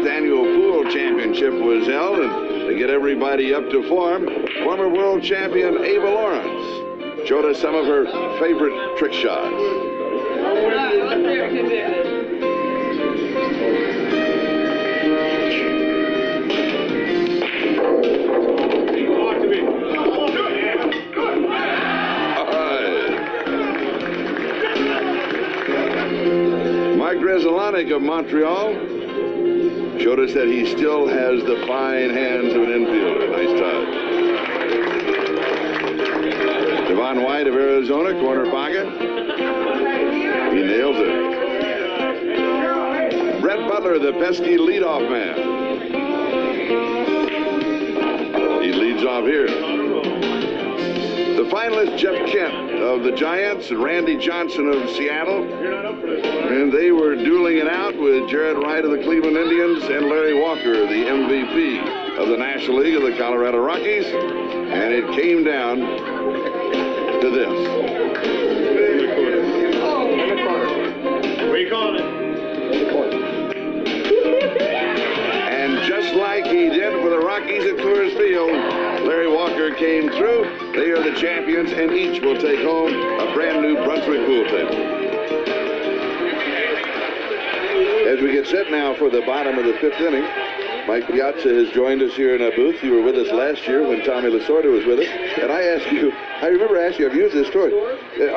16th Annual Pool Championship was held, and to get everybody up to form, former world champion Ava Lawrence showed us some of her favorite trick shots. Mike Resalanik of Montreal showed us that he still has the fine hands of an infielder. Nice touch. Devon White of Arizona, corner pocket. He nails it. Brett Butler, the pesky leadoff man. He leads off here. The finalist, Jeff Kent of the Giants and Randy Johnson of Seattle. And they were dueling it out with Jared Wright of the Cleveland Indians and Larry Walker, the MVP of the National League of the Colorado Rockies. And it came down to this. Where you calling it? And just like he did for the Rockies at Coors Field, Larry Walker came through. They are the champions, and each will take home a brand new Brunswick pool table. As we get set now for the bottom of the 5th inning, Mike Piazza has joined us here in our booth. You were with us last year when Tommy Lasorda was with us. And I remember asking you, I've used this story.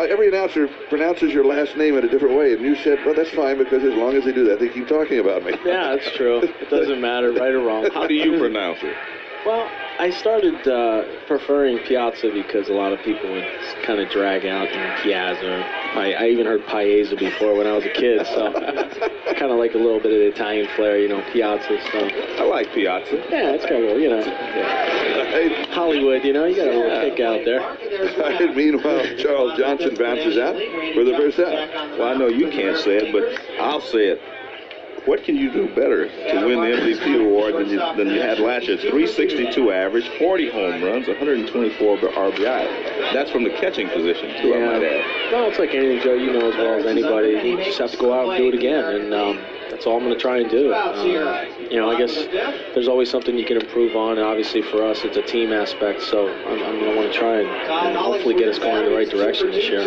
Every announcer pronounces your last name in a different way. And you said, well, that's fine, because as long as they do that, they keep talking about me. Yeah, that's true. It doesn't matter, right or wrong. How do you pronounce it? Well, I started preferring Piazza because a lot of people would kind of drag out Piazza. I even heard Paese before when I was a kid, so kind of like a little bit of the Italian flair, you know, Piazza. So I like Piazza. Yeah, it's kind of, you know, Hollywood, you know, you got a little kick out there. Meanwhile, Charles Johnson bounces out for the first out. Well, I know you can't say it, but I'll say it. What can you do better to win the MVP award than you had last year? 362 average, 40 home runs, 124 RBI. That's from the catching position, too, I might add. No, it's like anything, Joe. You know as well as anybody. You just have to go out and do it again, and that's all I'm going to try and do. You know, I guess there's always something you can improve on, and obviously for us it's a team aspect, so I'm going to want to try and hopefully get us going in the right direction this year.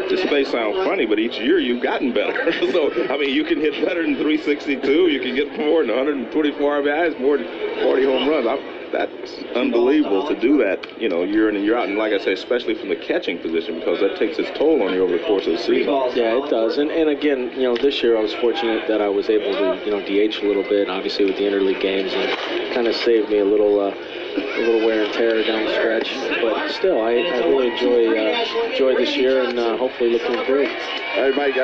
This may sound funny, but each year you've gotten better. So, I mean, you can hit better than 362, you can get more than 124 RBIs, more than 40 home runs. That's unbelievable to do that, you know, year in and year out. And like I say, especially from the catching position, because that takes its toll on you over the course of the season. Yeah, it does. And again, you know, this year I was fortunate that I was able to, you know, DH a little bit, obviously with the interleague games, and kind of saved me a little wear and tear down the stretch. But still, I really enjoy this year, and hopefully look to improve. All right, Mike,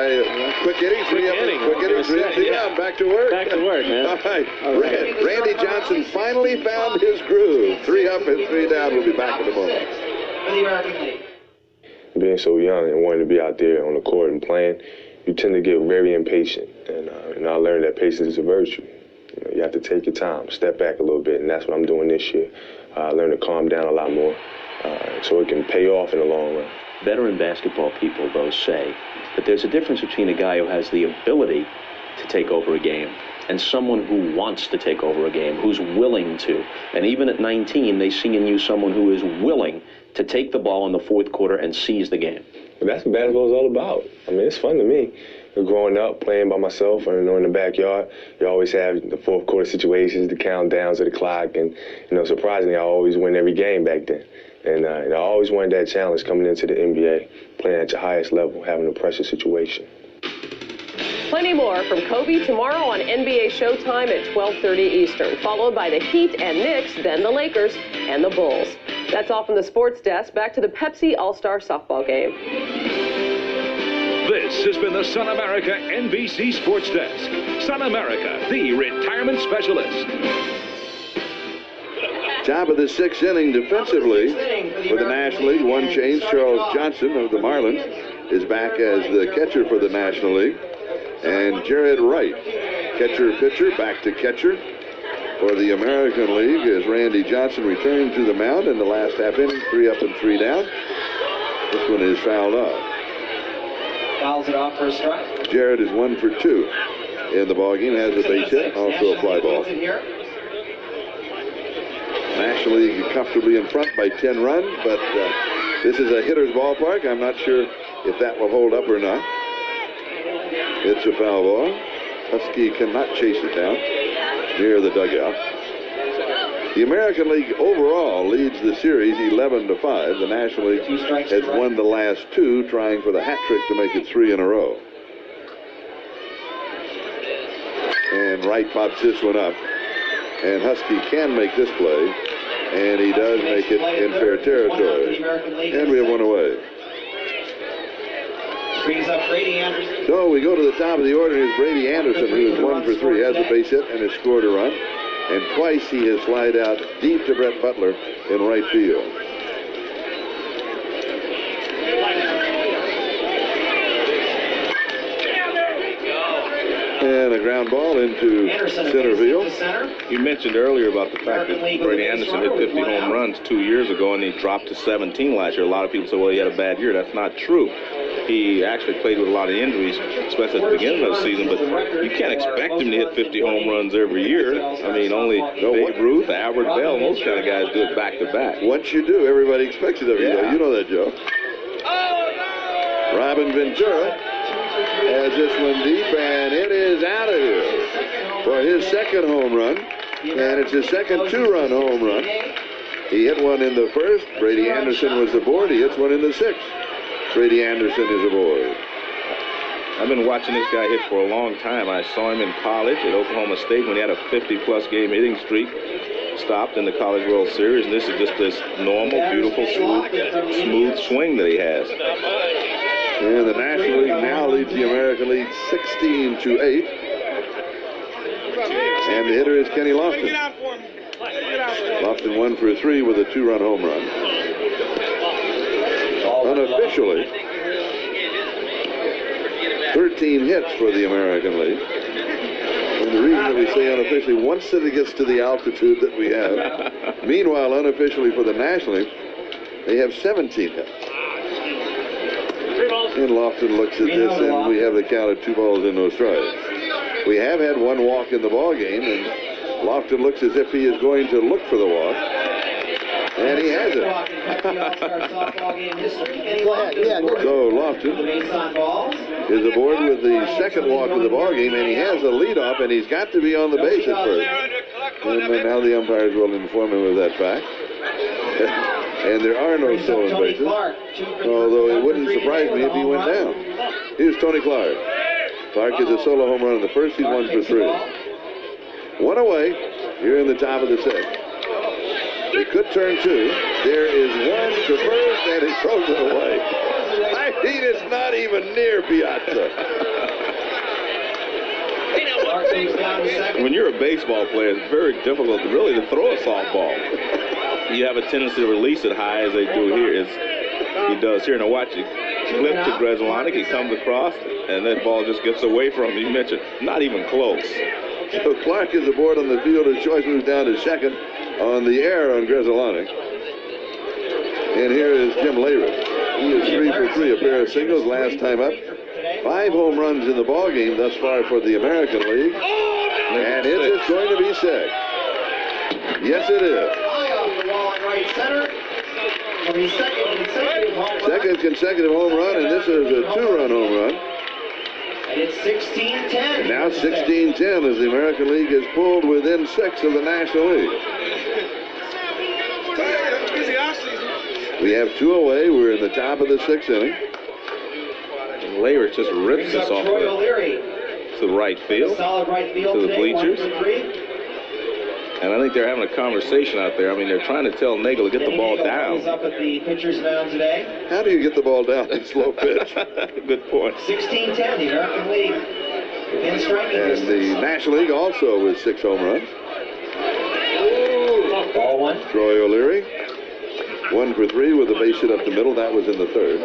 quick inning, three up, back to work. Back to work, man. All right, Randy Johnson finally found his groove. 3 up and 3 down. We'll be back in a moment. Being so young and wanting to be out there on the court and playing, you tend to get very impatient. And I learned that patience is a virtue. You know, you have to take your time, step back a little bit, and that's what I'm doing this year. I learned to calm down a lot more so it can pay off in the long run. Veteran basketball people, though, say that there's a difference between a guy who has the ability to take over a game and someone who wants to take over a game, who's willing to. And even at 19, they see in you someone who is willing to take the ball in the fourth quarter and seize the game. That's what basketball is all about. I mean, it's fun to me. Growing up, playing by myself or in the backyard, you always have the fourth quarter situations, the countdowns of the clock, and, you know, surprisingly, I always win every game back then. And I always wanted that challenge coming into the NBA, playing at your highest level, having a pressure situation. Plenty more from Kobe tomorrow on NBA Showtime at 12:30 Eastern, followed by the Heat and Knicks, then the Lakers and the Bulls. That's all from the sports desk. Back to the Pepsi All-Star softball game. This has been the Sun America NBC Sports Desk. Sun America, the retirement specialist. Top of the 6th inning defensively for the National League. One change. Charles Johnson of the Marlins is back as the catcher for the National League. And Jared Wright, catcher-pitcher, back to catcher for the American League as Randy Johnson returned to the mound in the last half inning. 3 up and 3 down. This one is fouled off. Fouls it off for a strike. Jared is 1 for 2. in the ballgame, has a base hit, also a fly ball. National League comfortably in front by 10 runs, but this is a hitter's ballpark. I'm not sure if that will hold up or not. It's a foul ball. Husky cannot chase it down near the dugout. The American League overall leads the series 11-5. The National League has won the last 2, trying for the hat trick to make it 3 in a row. And Wright pops this one up. And Husky can make this play. And he does make it in fair territory. And we have one away. So we go to the top of the order. Here's Brady Anderson, who is 1 for 3, has a base hit and has scored a run. And twice he has slid out deep to Brett Butler in right field. And a ground ball into center field. You mentioned earlier about the fact that Brady Anderson hit 50 home runs 2 years ago, and he dropped to 17 last year. A lot of people say, well, he had a bad year. That's not true. He actually played with a lot of injuries, especially at the beginning of the season, but you can't expect him to hit 50 home runs every year. I mean, only Babe Ruth, Albert Bell, those kind of guys do it back-to-back. Once you do, everybody expects it of you. Yeah. You know that, Joe. Robin Ventura has this one deep, and it is out of here for his second home run, and it's his second 2-run home run. He hit one in the first. Brady Anderson was aboard. He hits one in the 6th. Brady Anderson is aboard. I've been watching this guy hit for a long time. I saw him in college at Oklahoma State when he had a 50-plus game hitting streak. Stopped in the College World Series, and this is just this normal, beautiful, smooth swing that he has. And the National League now leads the American League 16-8. And the hitter is Kenny Lofton. Lofton 1 for 3 with a 2-run home run. Unofficially, 13 hits for the American League. And the reason that we say unofficially, once that it gets to the altitude that we have. Meanwhile, unofficially for the National League, they have 17 hits. And Lofton looks at this, and we have the count of 2 balls and no strikes. We have had 1 walk in the ball game, and Lofton looks as if he is going to look for the walk. And he has it. So Lofton is aboard with the second walk of the ball game, and he has a leadoff, and he's got to be on the base at first. And now the umpires will inform him of that fact. And there are no stolen bases, although it wouldn't surprise me if he went down. Here's Tony Clark. Clark is a solo home run in the first. He's 1 for 3. 1 away here in the top of the 6th. He could turn 2. There is 1 to first, and he throws it away. I mean, it's not even near Piazza. When you're a baseball player, it's very difficult really to throw a softball. You have a tendency to release it high as they do here. He does here. Now watch it. Flip to Grzelcyk. He comes across, and that ball just gets away from him. You mentioned not even close. So Clark is aboard on the field. His choice moves down to second on the air on Grzelcyk. And here is Jim Leyritz. He is 3 for 3, a pair of singles last time up. 5 home runs in the ball game thus far for the American League. And is it going to be 6? Yes, it is. Second consecutive home run, and this is a 2-run home run. And it's 16-10. Now 16-10 as the American League is pulled within 6 of the National League. We have 2 away. We're in the top of the 6th inning. And Leyritz just rips this off to the right field, to the bleachers. And I think they're having a conversation out there. I mean, they're trying to tell Nagel to get the ball down. Up at the pitcher's mound today. How do you get the ball down in slow pitch? Good point. 16-10, the American League. In striking and the National League also with 6 home runs. Ball 1. Troy O'Leary, 1 for 3 with a base hit up the middle. That was in the 3rd.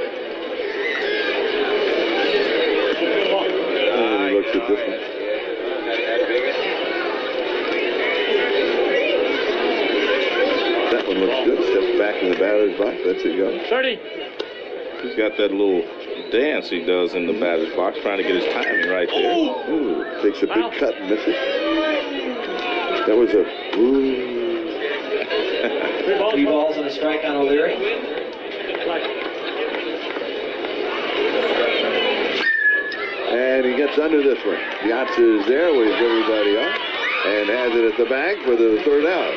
And he looks at this one. Looks good. Steps back in the batter's box. That's it, go. 30. He's got that little dance he does in the batter's box, trying to get his timing right there. Ooh, takes a big cut and misses. That was a... Ooh. 3 balls and a strike on O'Leary. And he gets under this one. Yats is there, waves everybody up, and has it at the bag for the 3rd out.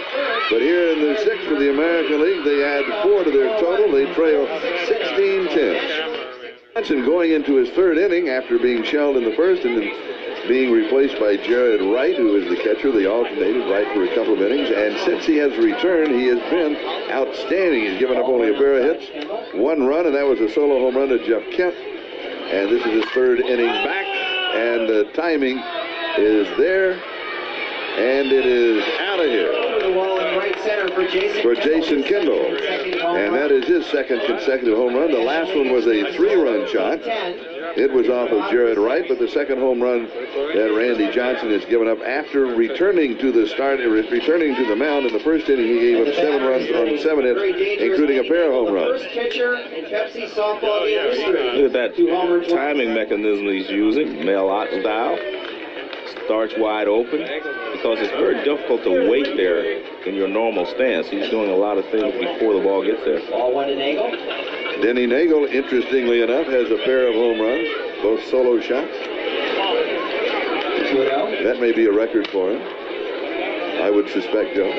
But here in the 6th for the American League, they add 4 to their total. They trail 16-10. Johnson going into his 3rd inning after being shelled in the 1st and then being replaced by Jared Wright, who is the catcher. They alternated Wright for a couple of innings, and since he has returned, he has been outstanding. He's given up only a pair of hits, 1 run, and that was a solo home run to Jeff Kent. And this is his 3rd inning back, and the timing is there, and it is out of here for Jason Kendall. And that is his 2nd consecutive home run. The last one was a 3-run shot. It was off of Jared Wright, but the 2nd home run that Randy Johnson has given up after returning to the mound in the 1st inning, he gave up 7 runs on 7 hits, including a pair of home runs. Look at that timing mechanism he's using, mail-out style. Starts wide open, because it's very difficult to wait there in your normal stance. He's doing a lot of things before the ball gets there. Ball 1 to Nagel. Denny Nagel, interestingly enough, has a pair of home runs, both solo shots. 2-0. That may be a record for him. I would suspect, Joe.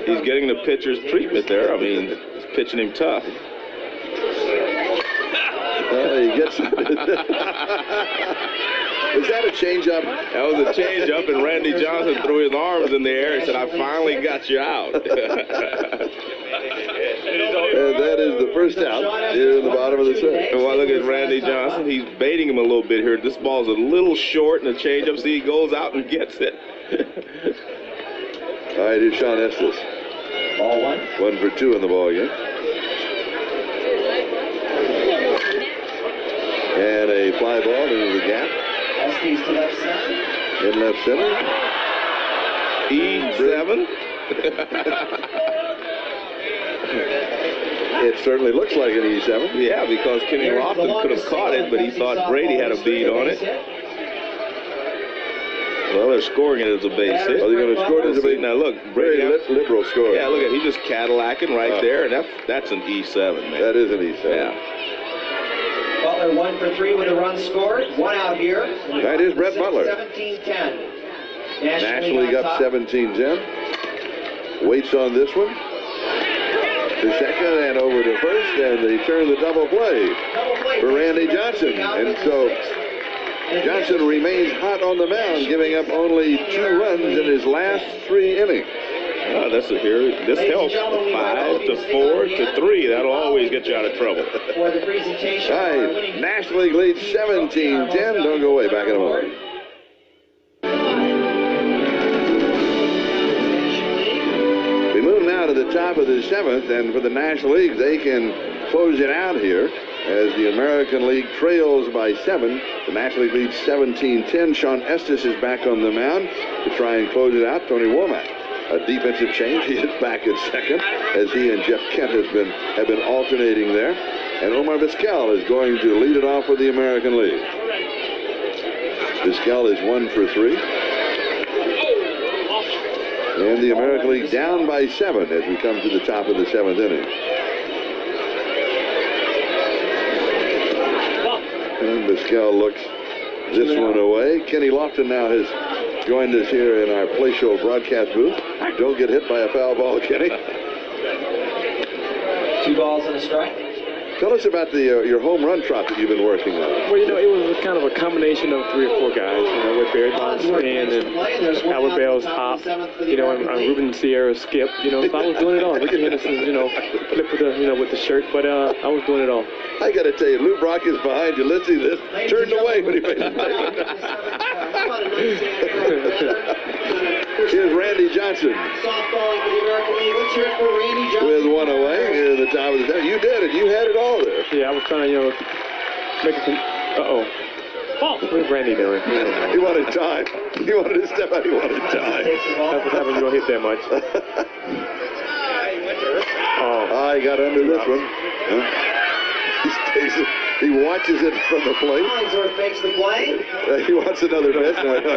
He's getting the pitcher's treatment there. I mean, he's pitching him tough. He gets it. Was that a changeup? That was a changeup, and Randy Johnson threw his arms in the air and said, "I finally got you out." And that is the 1st out here in the bottom of the 7th. Well, look at Randy Johnson. He's baiting him a little bit here. This ball's a little short, and the changeup. See, he goes out and gets it. All right, here's Sean Estes. Ball 1. 1 for 2 in the ball game. And a fly ball into the gap. Estes to left center. In left center. E7. It certainly looks like an E7. Yeah, because Kenny Lofton could have caught it, but he thought Brady had a bead on it. Well, they're scoring it as a base hit. Are they going to score it as a base hit? Now, look. Very liberal score. Yeah, look at he's just Cadillacing right there, and that's an E7, man. That is an E7. Yeah. Butler 1 for 3 with a run scored. 1 out here. That is Brett Butler. 17-10. National League up 17-10. Waits on this one. To second and over to first, and they turn the double play for Randy Johnson. And so Johnson remains hot on the mound, giving up only 2 runs in his last 3 innings. Oh, this helps. 5 to 4 to 3. That'll always get you out of trouble. For the presentation. All right, National League leads 17-10. Don't go away. Back in a moment. We move now to the top of the 7th, and for the National League, they can close it out here as the American League trails by 7. The National League leads 17-10. Sean Estes is back on the mound to try and close it out. Tony Womack, a defensive change. He is back at second as he and Jeff Kent have been alternating there. And Omar Vizquel is going to lead it off for the American League. Vizquel is 1 for 3. And the American League down by 7 as we come to the top of the 7th inning. And Vizquel looks this one away. Kenny Lofton now has joined us here in our Play Show broadcast booth. Don't get hit by a foul ball, Kenny. 2 balls and a strike. Tell us about your home run trot that you've been working on. Well, it was kind of a combination of 3 or 4 guys, with Barry Bonds and Albert Bell's hop, and Ruben Sierra's skip, so I was doing it all. Ricky Henderson's, flip with the shirt, but I was doing it all. I got to tell you, Lou Brock is behind you. Let's see this. Turned away when he made it. Here's Randy Johnson. Softballing for the American League. Let's hear it for Randy Johnson. With one away near the top of the 7th. You did it. You had it all there. Yeah, I was trying to, make it some... Uh-oh. Where's Randy doing? He wanted time. He wanted to step out. He wanted time. That's what happens when you don't hit that much. I got under this one. He watches it from the plate. Hollingsworth makes the play. He wants another pitch.